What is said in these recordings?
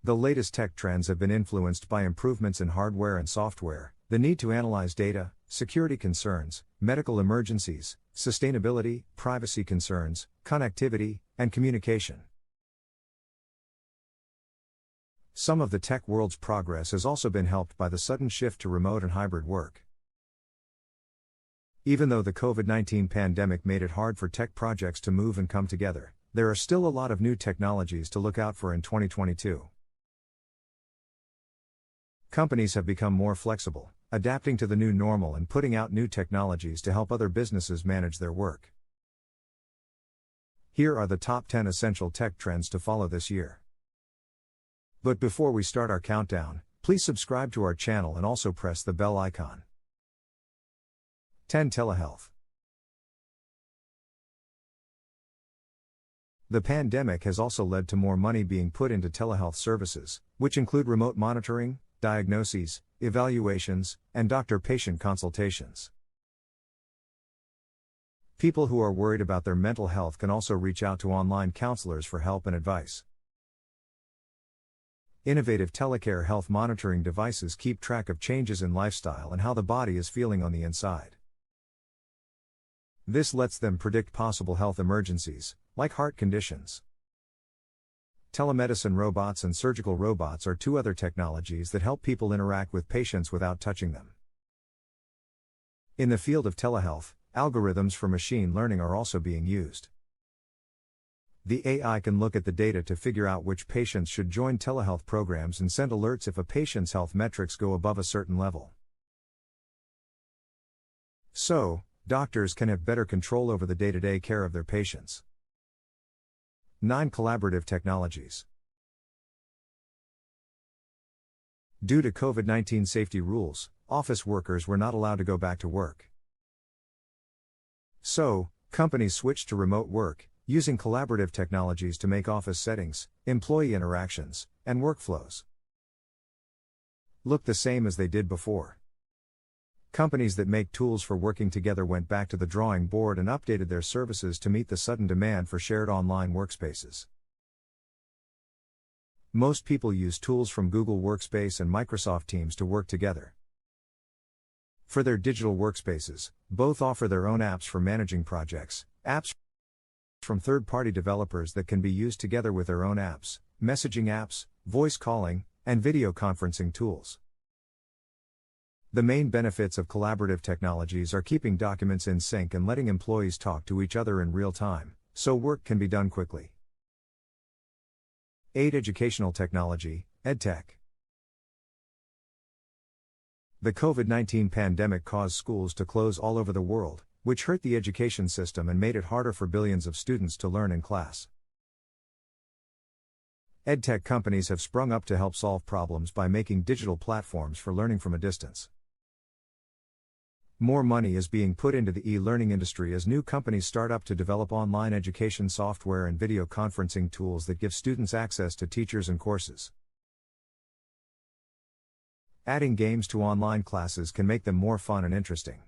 The latest tech trends have been influenced by improvements in hardware and software, the need to analyze data, security concerns, medical emergencies, sustainability, privacy concerns, connectivity, and communication. Some of the tech world's progress has also been helped by the sudden shift to remote and hybrid work. Even though the COVID-19 pandemic made it hard for tech projects to move and come together, there are still a lot of new technologies to look out for in 2022. Companies have become more flexible, adapting to the new normal and putting out new technologies to help other businesses manage their work. Here are the top 10 essential tech trends to follow this year. But before we start our countdown, please subscribe to our channel and also press the bell icon. 10. Telehealth. The pandemic has also led to more money being put into telehealth services, which include remote monitoring, diagnoses, evaluations, and doctor-patient consultations. People who are worried about their mental health can also reach out to online counselors for help and advice. Innovative telecare health monitoring devices keep track of changes in lifestyle and how the body is feeling on the inside. This lets them predict possible health emergencies, like heart conditions. Telemedicine robots and surgical robots are two other technologies that help people interact with patients without touching them. In the field of telehealth, algorithms for machine learning are also being used. The AI can look at the data to figure out which patients should join telehealth programs and send alerts if a patient's health metrics go above a certain level. So, doctors can have better control over the day-to-day care of their patients. 9. Collaborative technologies. Due to COVID-19 safety rules, office workers were not allowed to go back to work. So, companies switched to remote work, using collaborative technologies to make office settings, employee interactions, and workflows look the same as they did before. Companies that make tools for working together went back to the drawing board and updated their services to meet the sudden demand for shared online workspaces. Most people use tools from Google Workspace and Microsoft Teams to work together. For their digital workspaces, both offer their own apps for managing projects, apps from third-party developers that can be used together with their own apps, messaging apps, voice calling, and video conferencing tools. The main benefits of collaborative technologies are keeping documents in sync and letting employees talk to each other in real time, so work can be done quickly. 8. Educational technology, EdTech. The COVID-19 pandemic caused schools to close all over the world, which hurt the education system and made it harder for billions of students to learn in class. EdTech companies have sprung up to help solve problems by making digital platforms for learning from a distance. More money is being put into the e-learning industry as new companies start up to develop online education software and video conferencing tools that give students access to teachers and courses. Adding games to online classes can make them more fun and interesting.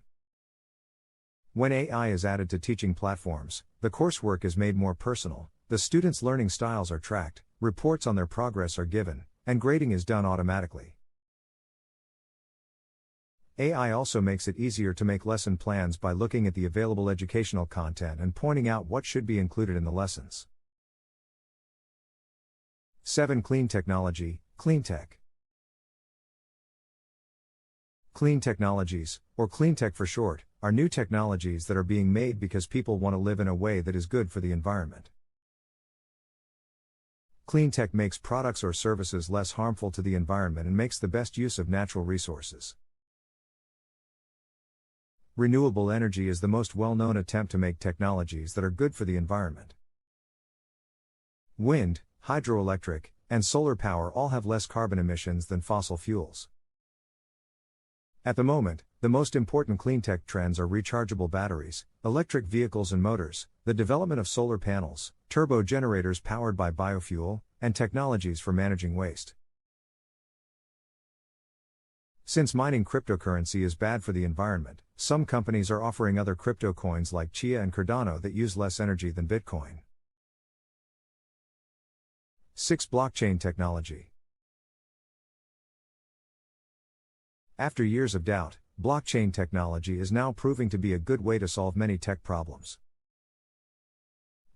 When AI is added to teaching platforms, the coursework is made more personal, the students' learning styles are tracked, reports on their progress are given, and grading is done automatically. AI also makes it easier to make lesson plans by looking at the available educational content and pointing out what should be included in the lessons. 7. Clean technology, cleantech. Clean technologies, or cleantech for short, are new technologies that are being made because people want to live in a way that is good for the environment. Cleantech makes products or services less harmful to the environment and makes the best use of natural resources. Renewable energy is the most well-known attempt to make technologies that are good for the environment. Wind, hydroelectric, and solar power all have less carbon emissions than fossil fuels. At the moment, the most important cleantech trends are rechargeable batteries, electric vehicles and motors, the development of solar panels, turbo generators powered by biofuel, and technologies for managing waste. Since mining cryptocurrency is bad for the environment, some companies are offering other crypto coins like Chia and Cardano that use less energy than Bitcoin. 6. Blockchain technology. After years of doubt, blockchain technology is now proving to be a good way to solve many tech problems.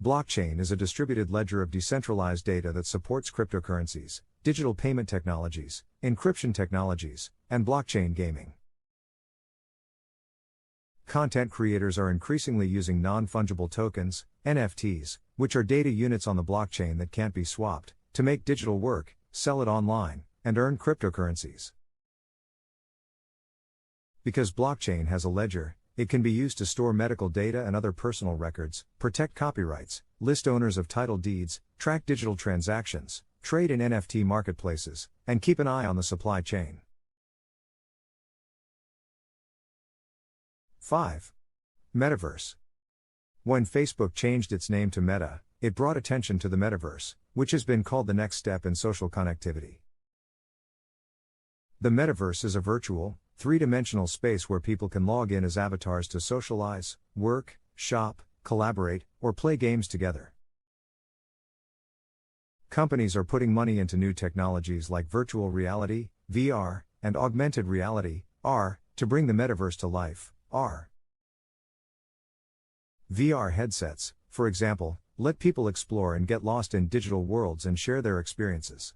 Blockchain is a distributed ledger of decentralized data that supports cryptocurrencies, digital payment technologies, encryption technologies, and blockchain gaming. Content creators are increasingly using non-fungible tokens, NFTs, which are data units on the blockchain that can't be swapped, to make digital work, sell it online, and earn cryptocurrencies. Because blockchain has a ledger, it can be used to store medical data and other personal records, protect copyrights, list owners of title deeds, track digital transactions, trade in NFT marketplaces, and keep an eye on the supply chain. 5. Metaverse. When Facebook changed its name to Meta, it brought attention to the metaverse, which has been called the next step in social connectivity. The metaverse is a virtual, three-dimensional space where people can log in as avatars to socialize, work, shop, collaborate, or play games together. Companies are putting money into new technologies like virtual reality, VR, and augmented reality, AR, to bring the metaverse to life, AR. VR headsets, for example, let people explore and get lost in digital worlds and share their experiences.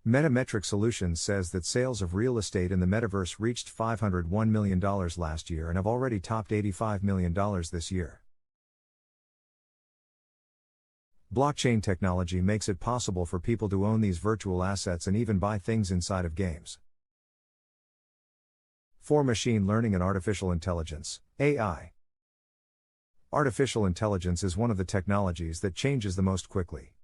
Metametric Solutions says that sales of real estate in the metaverse reached $501 million last year and have already topped $85 million this year. Blockchain technology makes it possible for people to own these virtual assets and even buy things inside of games. For machine learning and artificial intelligence, AI. Artificial intelligence is one of the technologies that changes the most quickly.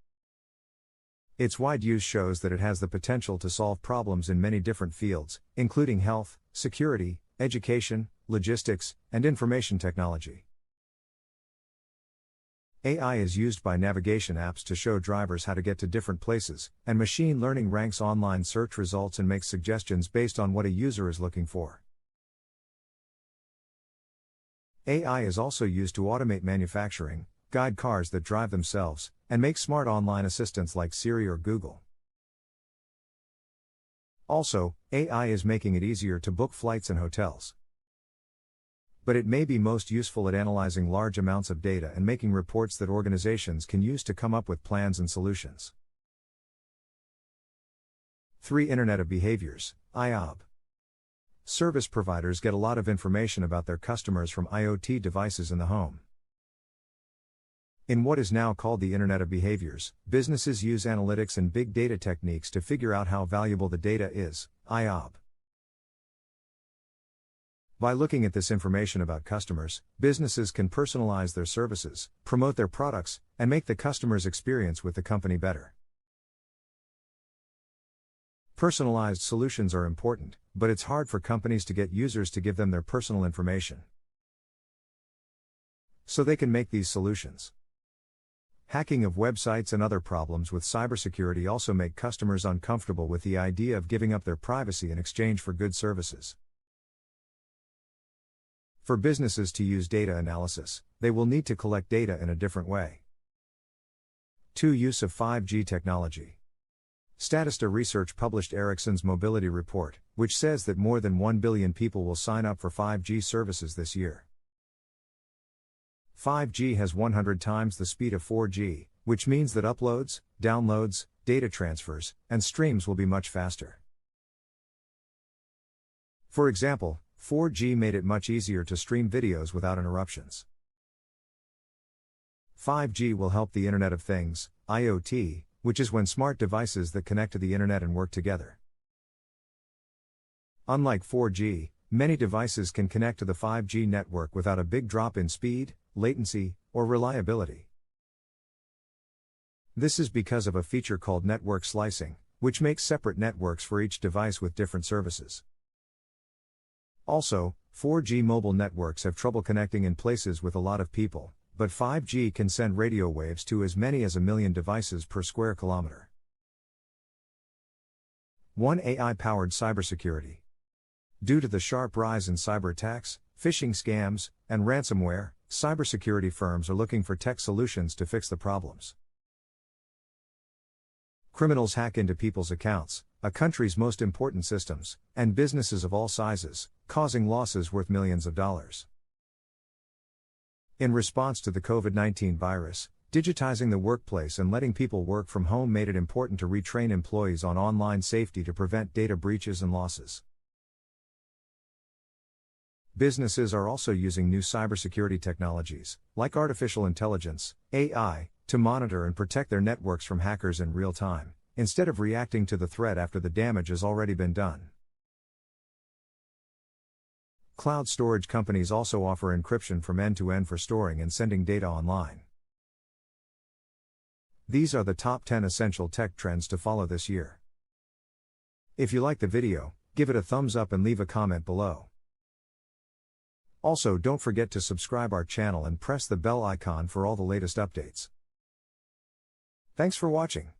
Its wide use shows that it has the potential to solve problems in many different fields, including health, security, education, logistics, and information technology. AI is used by navigation apps to show drivers how to get to different places, and machine learning ranks online search results and makes suggestions based on what a user is looking for. AI is also used to automate manufacturing, guide cars that drive themselves, and make smart online assistants like Siri or Google. Also, AI is making it easier to book flights and hotels. But it may be most useful at analyzing large amounts of data and making reports that organizations can use to come up with plans and solutions. 3. Internet of Behaviors, IOB. Service providers get a lot of information about their customers from IoT devices in the home. In what is now called the Internet of Behaviors, businesses use analytics and big data techniques to figure out how valuable the data is, IOB. By looking at this information about customers, businesses can personalize their services, promote their products, and make the customer's experience with the company better. Personalized solutions are important, but it's hard for companies to get users to give them their personal information. So they can make these solutions. Hacking of websites and other problems with cybersecurity also make customers uncomfortable with the idea of giving up their privacy in exchange for good services. For businesses to use data analysis, they will need to collect data in a different way. 2. Use of 5G technology. Statista Research published Ericsson's mobility report, which says that more than 1 billion people will sign up for 5G services this year. 5G has 100 times the speed of 4G, which means that uploads, downloads, data transfers, and streams will be much faster. For example, 4G made it much easier to stream videos without interruptions. 5G will help the Internet of Things, IoT, which is when smart devices that connect to the Internet and work together. Unlike 4G, many devices can connect to the 5G network without a big drop in speed, latency, or reliability. This is because of a feature called network slicing, which makes separate networks for each device with different services. Also, 4G mobile networks have trouble connecting in places with a lot of people, but 5G can send radio waves to as many as 1 million devices per square kilometer. 1. AI-powered cybersecurity. Due to the sharp rise in cyber attacks, phishing scams, and ransomware, cybersecurity firms are looking for tech solutions to fix the problems. Criminals hack into people's accounts, a country's most important systems, and businesses of all sizes, causing losses worth millions of dollars. In response to the COVID-19 virus, digitizing the workplace and letting people work from home made it important to retrain employees on online safety to prevent data breaches and losses. Businesses are also using new cybersecurity technologies, like artificial intelligence, AI, to monitor and protect their networks from hackers in real time, instead of reacting to the threat after the damage has already been done. Cloud storage companies also offer encryption from end to end for storing and sending data online. These are the top 10 essential tech trends to follow this year. If you like the video, give it a thumbs up and leave a comment below. Also, don't forget to subscribe our channel and press the bell icon for all the latest updates. Thanks for watching.